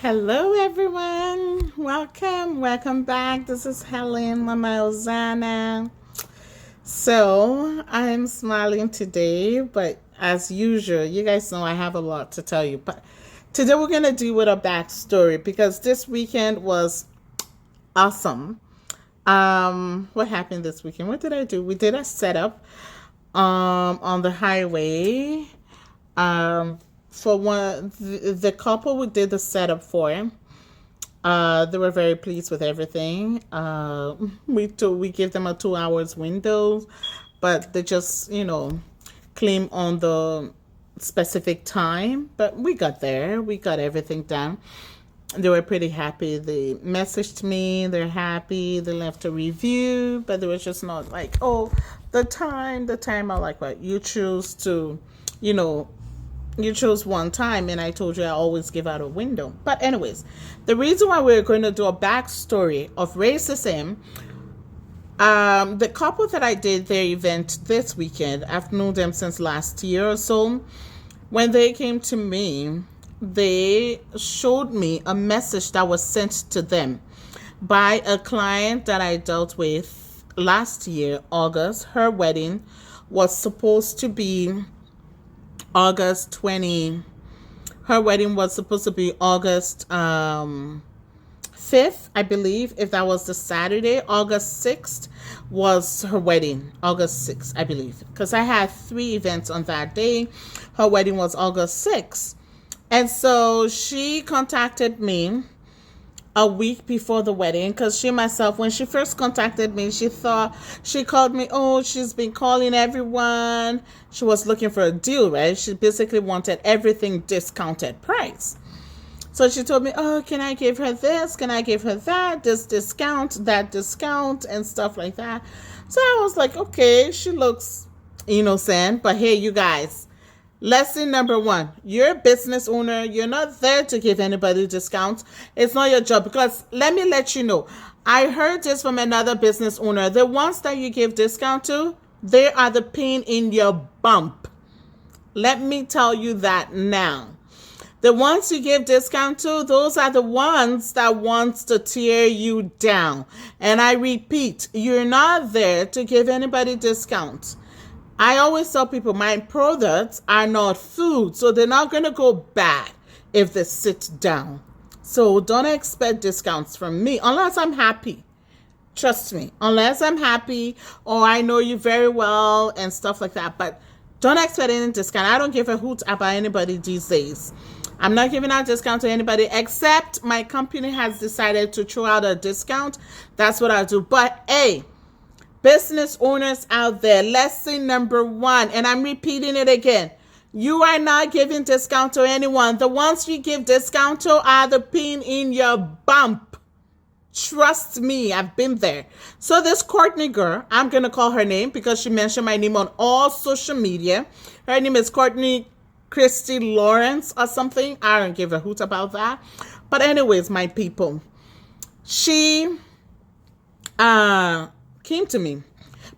Hello, everyone. Welcome back. This is Helen Mama Ozana. So, I'm smiling today, but as usual, you guys know I have a lot to tell you. But today we're going to do with a backstory because this weekend was awesome. What happened this weekend? What did I do? We did a setup on the highway. For the couple we did the setup for, they were very pleased with everything. We gave them a 2 hours window, but they just claim on the specific time. But we got there. We got everything done. They were pretty happy. They messaged me. They're happy. They left a review, but they were just not like, oh, the time. I like what you choose to, you know, you chose one time, and I told you I always give out a window. But anyways, the reason why we're going to do a backstory of racism, the couple that I did their event this weekend, I've known them since last year or so. When they came to me, they showed me a message that was sent to them by a client that I dealt with last year, August. Her wedding was supposed to be August 20. Her wedding was supposed to be August 5th, I believe, if that was the Saturday. August 6th was her wedding. August 6th, I believe. Because I had 3 events on that day. Her wedding was August 6th. And so she contacted me a week before the wedding, because she myself, when she first contacted me, she called me, oh, she's been calling everyone. She was looking for a deal, right? She basically wanted everything discounted price. So she told me, oh, can I give her this? Can I give her that? This discount, that discount, and stuff like that. So I was like, okay, she looks innocent, but hey, you guys, lesson number 1, you're a business owner. You're not there to give anybody discounts. It's not your job, because let me let you know, I heard this from another business owner. The ones that you give discount to, they are the pain in your bump. Let me tell you that now. The ones you give discount to, those are the ones that wants to tear you down. And I repeat, you're not there to give anybody discounts. I always tell people my products are not food, so they're not going to go bad if they sit down. So don't expect discounts from me unless I'm happy. Trust me, unless I'm happy or I know you very well and stuff like that. But don't expect any discount. I don't give a hoot about anybody these days. I'm not giving out discount to anybody except my company has decided to throw out a discount. That's what I do. But hey, business owners out there, lesson number 1, and I'm repeating it again. You are not giving discount to anyone. The ones you give discount to are the pain in your bump. Trust me, I've been there. So this Courtney girl, I'm going to call her name because she mentioned my name on all social media. Her name is Courtney Christy Lawrence or something. I don't give a hoot about that. But anyways, my people, she came to me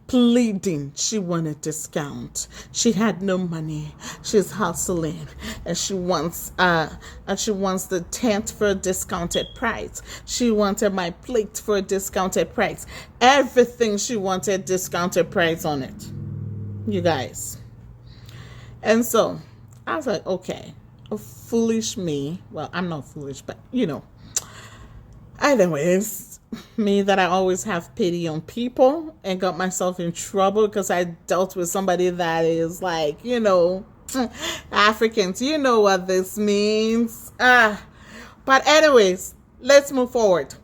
pleading she wanted discount. She had no money. She's hustling and she wants the tent for a discounted price. She wanted my plate for a discounted price. Everything she wanted discounted price on it. You guys. And so I was like, okay, a foolish me. Well, I'm not foolish, but anyways, me that I always have pity on people and got myself in trouble because I dealt with somebody that is like, Africans. You know what this means. But anyways, let's move forward.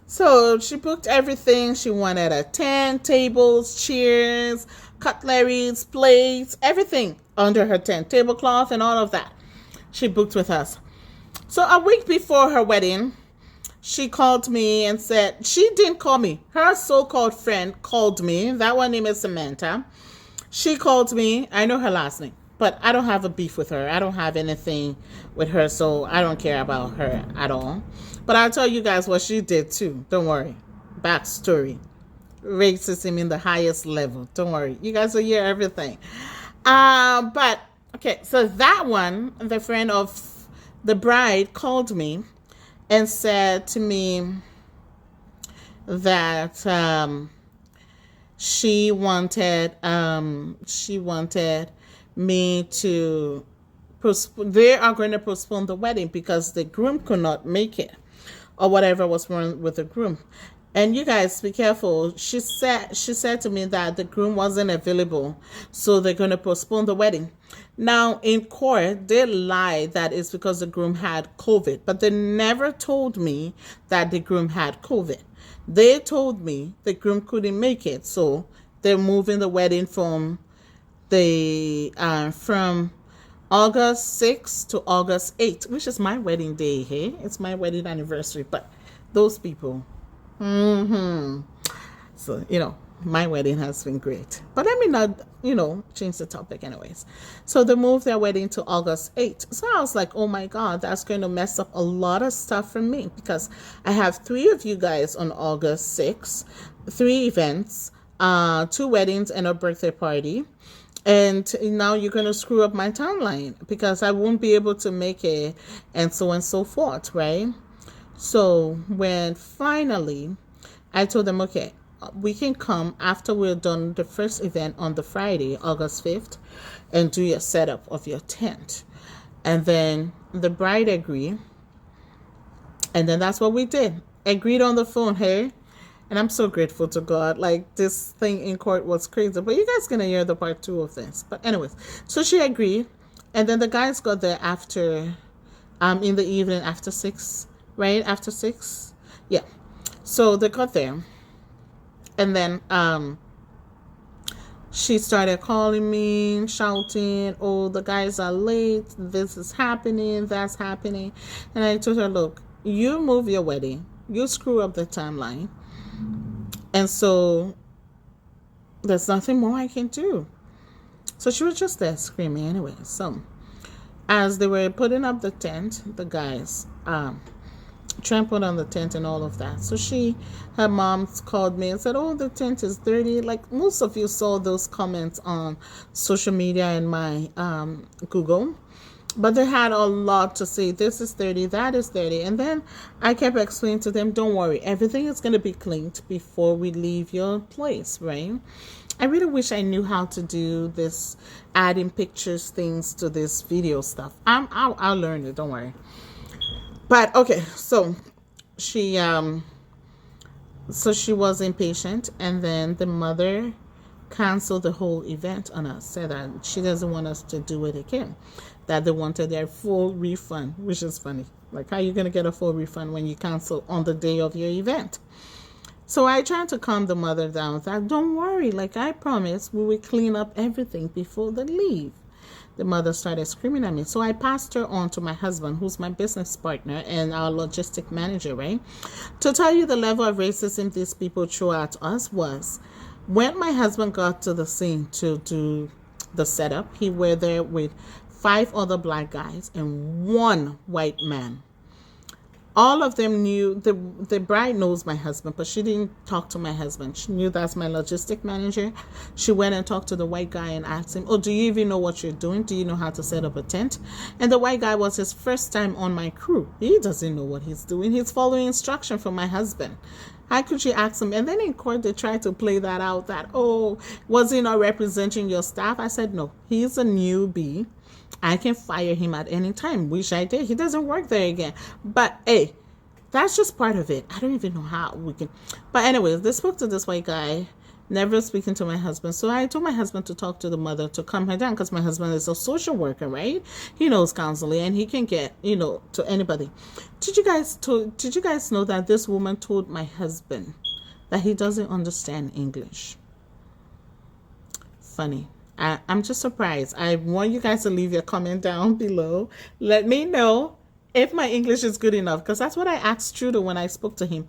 So she booked everything. She wanted a tent, tables, chairs, cutleries, plates, everything under her tent, tablecloth and all of that. She booked with us. So a week before her wedding, she called me and said, she didn't call me. Her so-called friend called me. That one name is Samantha. She called me. I know her last name, but I don't have a beef with her. I don't have anything with her, so I don't care about her at all. But I'll tell you guys what she did too. Don't worry. Backstory. Racism in the highest level. Don't worry. You guys will hear everything. Okay, so that one, the friend of the bride called me and said to me that she wanted me to they are going to postpone the wedding because the groom could not make it or whatever was wrong with the groom. And you guys be careful. She said to me that the groom wasn't available, so they're going to postpone the wedding. Now in court, they lied that it's because the groom had COVID, but they never told me that the groom had COVID. They told me the groom couldn't make it, so they're moving the wedding from August 6th to August 8th, which is my wedding day. Hey, it's my wedding anniversary. But those people, so my wedding has been great. But let me not, change the topic anyways. So they moved their wedding to August 8th. So I was like, oh my God, that's going to mess up a lot of stuff for me because I have 3 of you guys on August 6th, 3 events, 2 weddings and a birthday party. And now you're going to screw up my timeline because I won't be able to make it and so forth, right? So when finally I told them, okay, we can come after we're done the first event on the Friday, August 5th, and do your setup of your tent. And then the bride agreed. And then that's what we did. Agreed on the phone, hey? And I'm so grateful to God. Like, this thing in court was crazy. But you guys gonna hear the part 2 of this. But anyways, so she agreed. And then the guys got there after, in the evening after 6, right? After 6? Yeah. So they got there. And then she started calling me, shouting, oh, the guys are late. This is happening. That's happening. And I told her, look, you move your wedding. You screw up the timeline. And so there's nothing more I can do. So she was just there screaming anyway. So as they were putting up the tent, the guys trampled on the tent and all of that. So her mom called me and said, oh, the tent is dirty. Like most of you saw those comments on social media and my Google. But they had a lot to say. This is dirty, that is dirty. And then I kept explaining to them, don't worry, everything is going to be cleaned before we leave your place, right? I really wish I knew how to do this, adding pictures, things to this video stuff. I'll learn it, don't worry. But okay, so she was impatient, and then the mother canceled the whole event on us, said that she doesn't want us to do it again, that they wanted their full refund, which is funny. Like, how are you going to get a full refund when you cancel on the day of your event? So I tried to calm the mother down, that don't worry, like I promised, we will clean up everything before they leave. The mother started screaming at me. So I passed her on to my husband, who's my business partner and our logistic manager, right? To tell you the level of racism these people threw at us was, when my husband got to the scene to do the setup, he were there with 5 other black guys and 1 white man. All of them knew, the bride knows my husband, but she didn't talk to my husband. She knew that's my logistic manager. She went and talked to the white guy and asked him, oh, do you even know what you're doing? Do you know how to set up a tent? And the white guy was his first time on my crew. He doesn't know what he's doing. He's following instruction from my husband. How could you ask him? And then in court, they tried to play that out, that, oh, was he not representing your staff? I said, no, he's a newbie. I can fire him at any time, which I did. He doesn't work there again. But, hey, that's just part of it. I don't even know how we can. But anyways, they spoke to this white guy, never speaking to my husband. So I told my husband to talk to the mother to calm her down, because my husband is a social worker, right? He knows counseling and he can get, to anybody. Did you guys know that this woman told my husband that he doesn't understand English? Funny. I'm just surprised. I want you guys to leave your comment down below. Let me know if my English is good enough, because that's what I asked Trudeau when I spoke to him.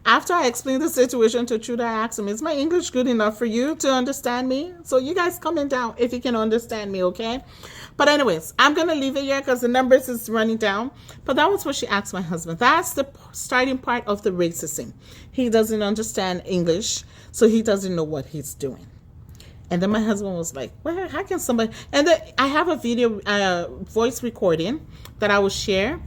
After I explained the situation to Trudeau, I asked him, is my English good enough for you to understand me? So you guys comment down if you can understand me, okay? But anyways, I'm going to leave it here because the numbers is running down. But that was what she asked my husband. That's the starting part of the racism. He doesn't understand English, so he doesn't know what he's doing. And then my husband was like, how can somebody... And then I have a video, voice recording that I will share.